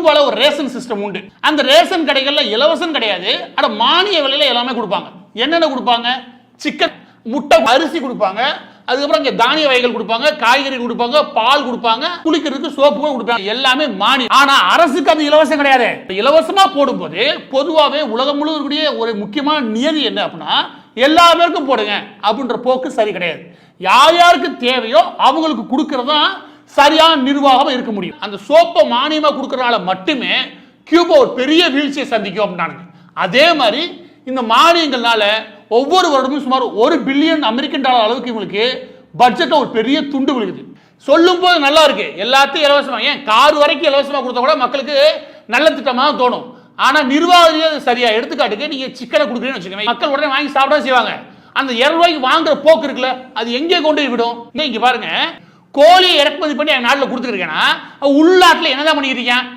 கியூபால ஒரு ration system உண்டு. அந்த ரேஷன் கடைகள்ல இலவசம் கிடையாது, ஆனா மானிய விலையில எல்லாமே கொடுப்பாங்க. என்னென்ன கொடுப்பாங்க? சிக்கன், முட்டை, அரிசி கொடுப்பாங்க. அதுக்கப்புறம் இங்க தானிய வகைகள் கொடுப்பாங்க, காய்கறி கொடுப்பாங்க, பால் கொடுப்பாங்க, குளிக்கிறதுக்கு சோப்பு கொடுப்பாங்க. எல்லாமே மானியம். ஆனா அரசுக்கு அது இலவசம் கிடையாது. இலவசமா போடும்போது பொதுவாகவே உலகம் முழுவதுடைய ஒரு முக்கியமான நியதி என்ன அப்படின்னா, எல்லா பேருக்கும் போடுங்க அப்படின்ற போக்கு சரி கிடையாது. யார் யாருக்கு தேவையோ அவங்களுக்கு கொடுக்கறதா சரியான நிர்வாகம் இருக்க முடியும். அந்த சோப்பை மானியமா கொடுக்கறனால மட்டுமே கியூபா ஒரு பெரிய வீழ்ச்சியை சந்திக்கும் அப்படின்னாங்க. அதே மாதிரி இந்த மானியங்கள்னால ஒவ்வொரு வருடமும் சுமார் $1 பில்லியன் அமெரிக்கன் டாலர் அளவுக்கு இவங்களுக்கு பட்ஜெட்ல ஒரு பெரிய துண்டு விழுகுது. சொல்லும் போது நல்லா இருக்கு, எல்லாத்தையும் இலவசமா, ஏன் கார் வரைக்கும் இலவசமா கொடுத்தா கூட மக்களுக்கு நல்ல திட்டமா தோணும். ஆனா நிர்வாகம் சரியா. எடுத்துக்காட்டுக்கு நீங்க சிக்கனை கொடுக்குறீங்கன்னு வச்சுக்கோங்க, மக்கள் உடனே வாங்கி சாப்பிட செய்வாங்க. அந்த $2 வாங்குற போக்கு இருக்குல்ல, அது எங்கே கொண்டு போய் விடும்? இங்க பாருங்க, கோழியை இறக்குமதி பண்ணி நாட்டில் கொடுத்துருக்கேன்னா உள்நாட்டில் என்னதான் பண்ணிக்கிறீங்க?